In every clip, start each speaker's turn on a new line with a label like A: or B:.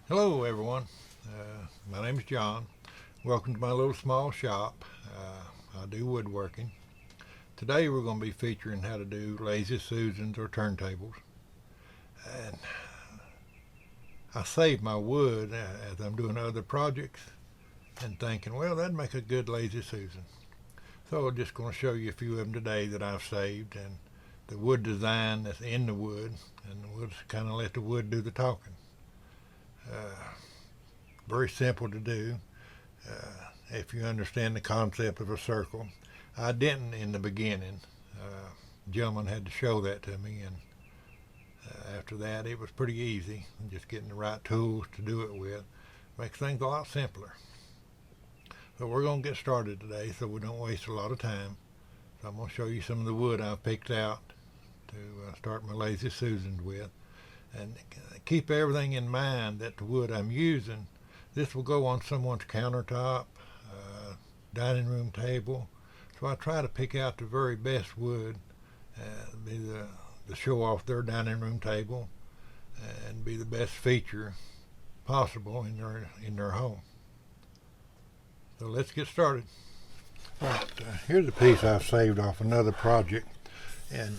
A: Hello everyone, my name is John. Welcome to my little small shop. I do woodworking. Today we're going to be featuring how to do lazy Susans or turntables. And I save my wood as I'm doing other projects and thinking, well, that'd make a good lazy Susan. So I'm just going to show you a few of them today that I've saved and the wood design that's in the wood, and we'll just kind of let the wood do the talking. Very simple to do if you understand the concept of a circle. I didn't in the beginning. Gentleman had to show that to me, and after that it was pretty easy. Just getting the right tools to do it with makes things a lot simpler. So we're going to get started today so we don't waste a lot of time. So I'm going to show you some of the wood I've picked out to start my lazy Susans with. And keep everything in mind that the wood I'm using, this will go on someone's countertop, dining room table. So I try to pick out the very best wood, be the show off their dining room table, and be the best feature possible in their home. So let's get started. All right, here's a piece I've saved off another project, and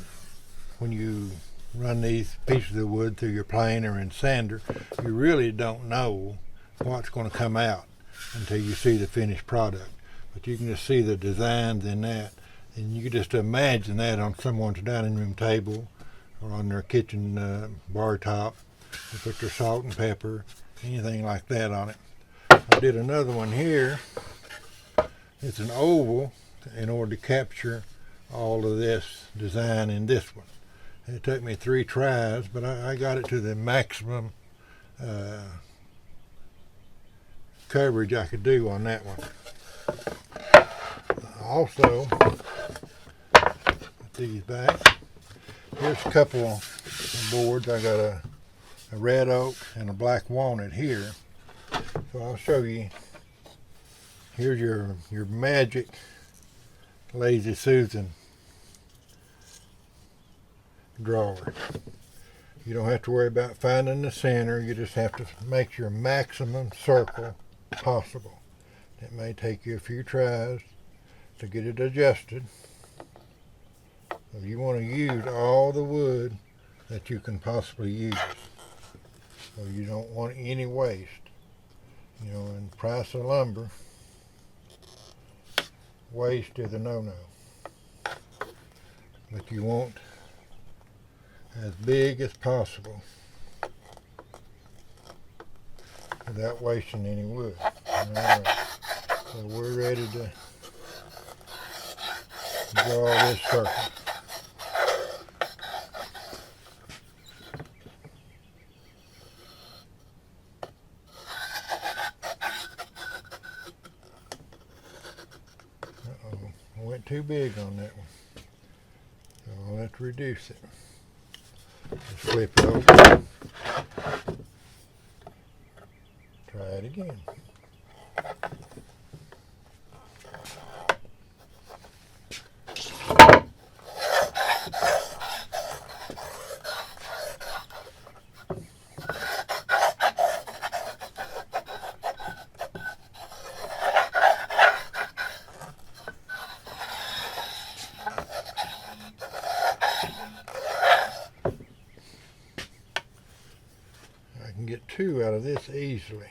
A: when you run these pieces of wood through your planer and sander, you really don't know what's going to come out until you see the finished product. But you can just see the designs in that, and you can just imagine that on someone's dining room table or on their kitchen bar top. They put their salt and pepper, anything like that on it. I did another one here. It's an oval in order to capture all of this design in this one. It took me 3 tries, but I got it to the maximum coverage I could do on that one. Also, put these back. Here's a couple of boards. I got a red oak and a black walnut here. So I'll show you. Here's your magic lazy Susan drawer. You don't have to worry about finding the center. You just have to make your maximum circle possible. It may take you a few tries to get it adjusted. So you want to use all the wood that you can possibly use. So you don't want any waste. You know, in the price of lumber, waste is a no-no. But you want as big as possible without wasting any wood. Alright, so we're ready to draw this circle. Uh-oh, I went too big on that one. So I'll have to reduce it. Just flip it over. Try it again. I can get 2 out of this easily.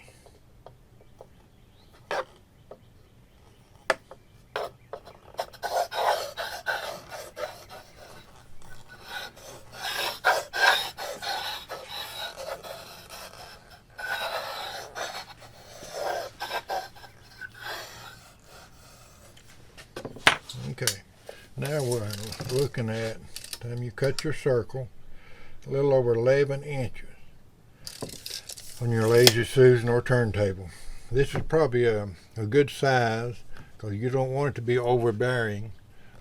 A: Okay, now we're looking at, time you cut your circle, a little over 11 inches on your lazy Susan or turntable. This is probably a good size because you don't want it to be overbearing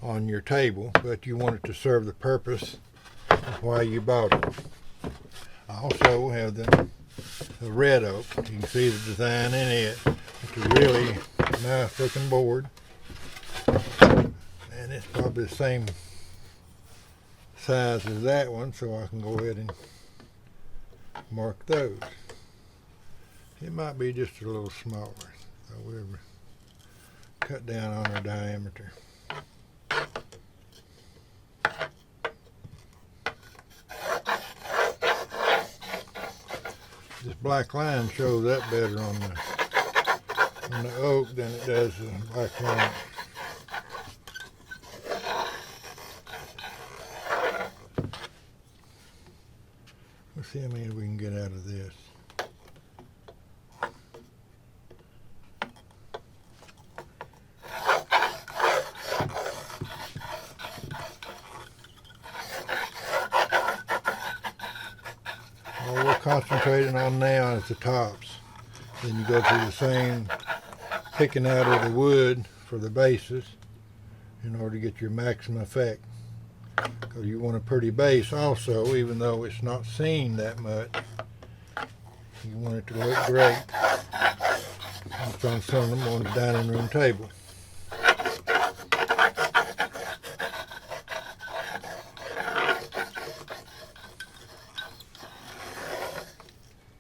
A: on your table, but you want it to serve the purpose of why you bought it. I also have the red oak. You can see the design in it. It's a really nice looking board. And it's probably the same size as that one, so I can go ahead and mark those. It might be just a little smaller, so we'll cut down on our diameter. This black line shows up better on the oak than it does the black line. Let's see how many we can get out of this. All we're concentrating on now is the tops. Then you go through the same picking out of the wood for the bases in order to get your maximum effect. Because you want a pretty base also, even though it's not seen that much. You want it to look great. It's on some of them on the dining room table.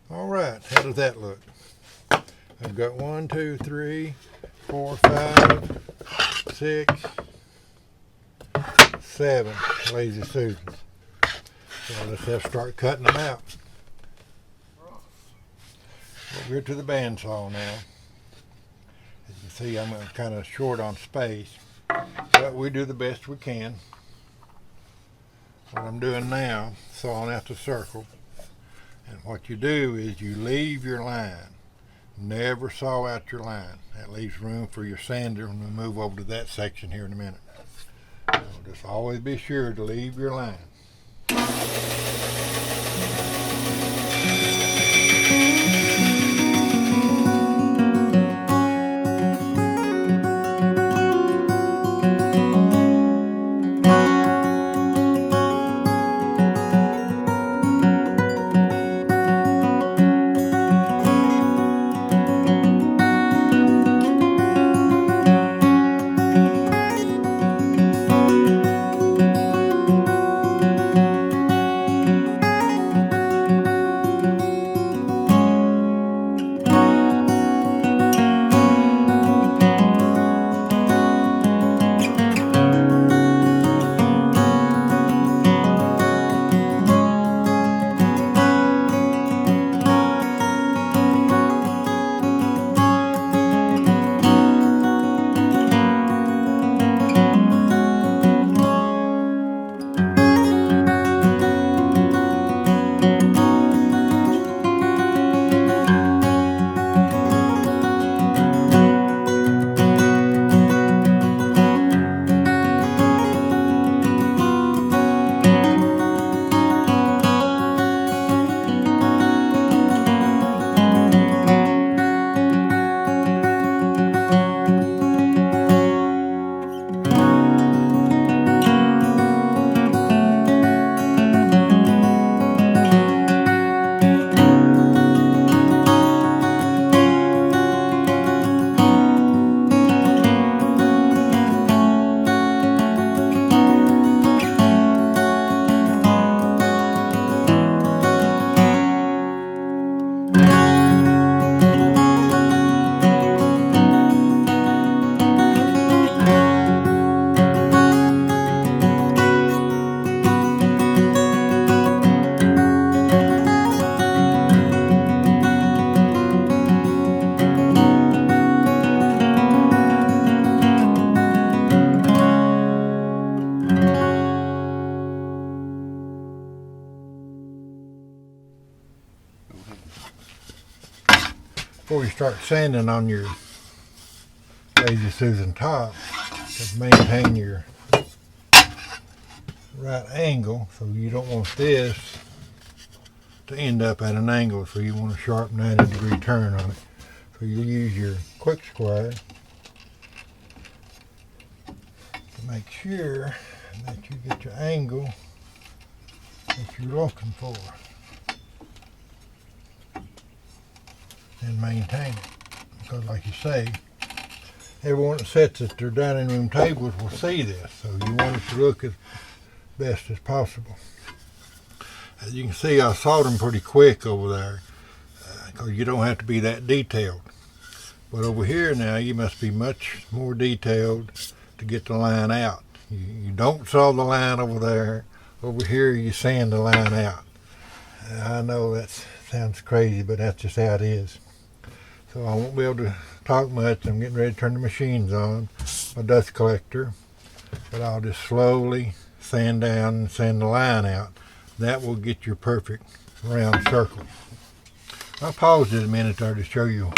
A: All right, how does that look? I've got 1, 2, 3, 4, 5, 6, 7 Lazy Susans. So let's have to start cutting them out. We're to the bandsaw now. As you see, I'm kind of short on space, but we do the best we can. What I'm doing now, sawing out the circle. And what you do is you leave your line. Never saw out your line. That leaves room for your sander when we move over to that section here in a minute. So just always be sure to leave your line. Before you start sanding on your Lazy Susan top, just maintain your right angle, so you don't want this to end up at an angle, so you want a sharp 90-degree turn on it. So you use your quick square to make sure that you get your angle that you're looking for and maintain it. Because like you say, everyone that sits at their dining room tables will see this, so you want it to look as best as possible. As you can see, I sawed them pretty quick over there. because you don't have to be that detailed. But over here now, you must be much more detailed to get the line out. You don't saw the line over there. Over here, you sand the line out. I know that sounds crazy, but that's just how it is. So I won't be able to talk much. I'm getting ready to turn the machines on, my dust collector. But I'll just slowly sand down and sand the line out. That will get your perfect round circle. I'll pause it a minute there to show you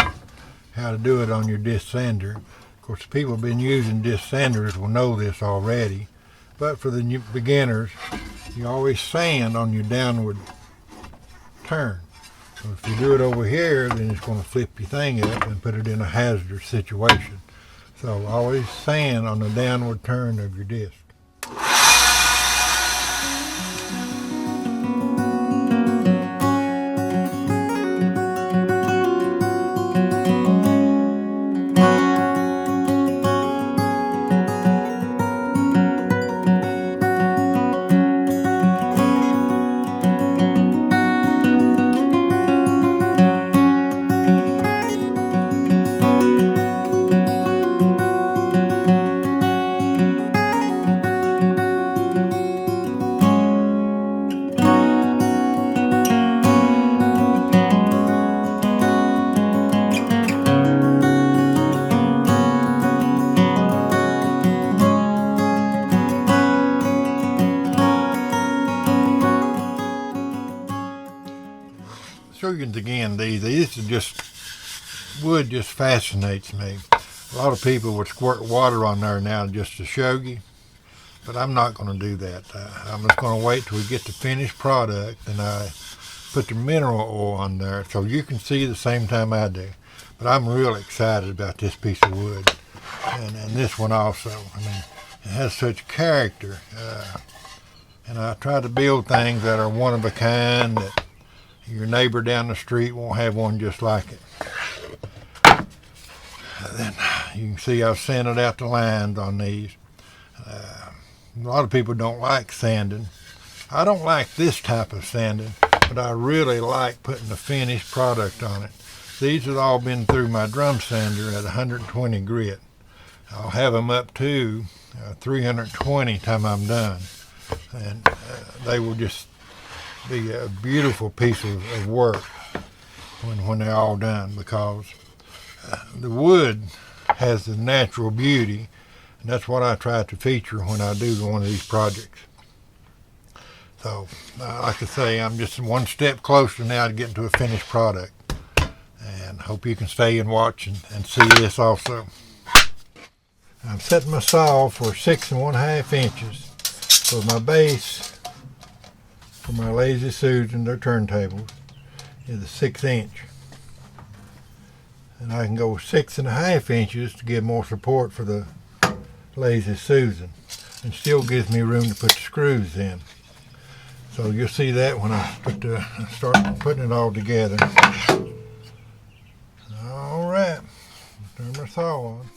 A: how to do it on your disc sander. Of course, the people who have been using disc sanders will know this already. But for the new beginners, you always sand on your downward turn. So if you do it over here, then it's going to flip your thing up and put it in a hazardous situation. So always sand on the downward turn of your disc. Show you again, this is just, wood just fascinates me. A lot of people would squirt water on there now just to show you, but I'm not going to do that. I'm just going to wait till we get the finished product and I put the mineral oil on there so you can see the same time I do. But I'm really excited about this piece of wood and this one also. I mean, it has such character, and I try to build things that are one of a kind, that your neighbor down the street won't have one just like it. Then you can see I've sanded out the lines on these. A lot of people don't like sanding. I don't like this type of sanding, but I really like putting the finished product on it. These have all been through my drum sander at 120 grit. I'll have them up to 320 time I'm done, and they will just be a beautiful piece of work when they're all done, because the wood has the natural beauty, and that's what I try to feature when I do one of these projects. So, like I say, I'm just one step closer now to getting to a finished product, and hope you can stay and watch and see this also. I'm setting my saw for 6 1/2 inches for my base. For my Lazy Susan, their turntables, is a 6-inch. And I can go 6 1/2 inches to give more support for the Lazy Susan. And still gives me room to put the screws in. So you'll see that when I start putting it all together. Alright, turn my saw on.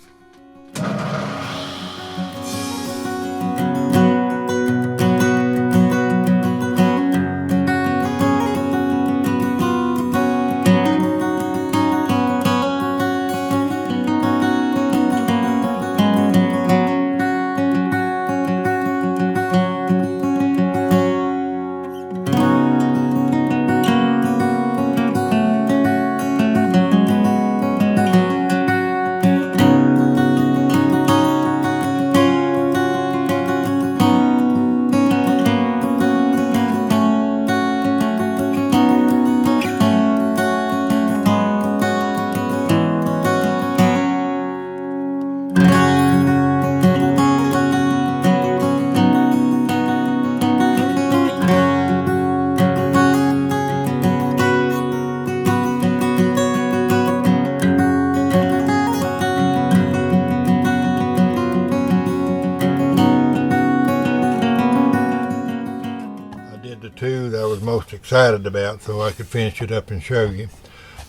A: Two that I was most excited about, so I could finish it up and show you.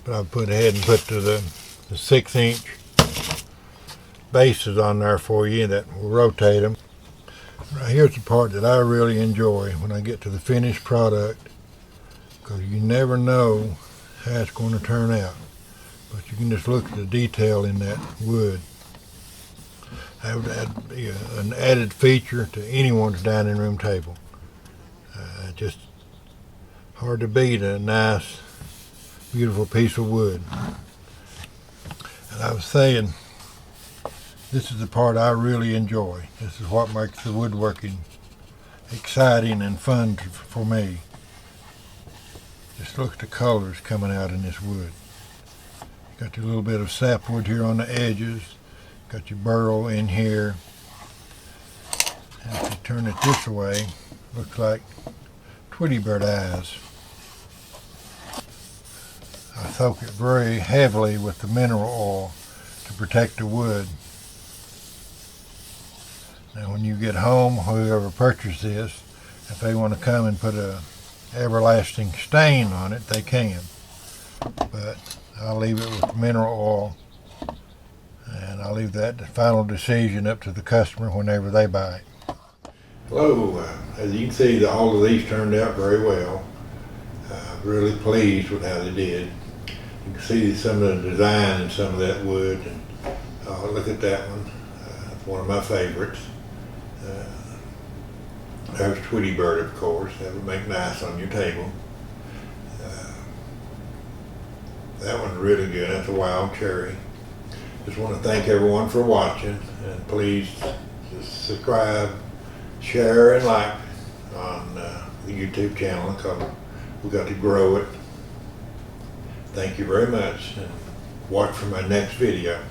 A: But I put ahead and put the 6-inch bases on there for you that will rotate them. Right here's the part that I really enjoy when I get to the finished product, because you never know how it's going to turn out. But you can just look at the detail in that wood. That would be an added feature to anyone's dining room table. Just hard to beat a nice, beautiful piece of wood. And I was saying, this is the part I really enjoy. This is what makes the woodworking exciting and fun for me. Just look at the colors coming out in this wood. Got your little bit of sapwood here on the edges. Got your burl in here. And if you turn it this way, looks like Tweety Bird eyes. I soak it very heavily with the mineral oil to protect the wood. Now when you get home, whoever purchased this, if they want to come and put a everlasting stain on it, they can. But I'll leave it with mineral oil, and I'll leave that final decision up to the customer whenever they buy it. Hello, as you can see, all of these turned out very well. Really pleased with how they did. You can see some of the design in some of that wood, and look at that one. It's one of my favorites. There's Tweety Bird, of course. That would make nice on your table. That one's really good. That's a wild cherry. Just want to thank everyone for watching, and please subscribe, share, and like on the YouTube channel, because we've got to grow it. Thank you very much, and watch for my next video.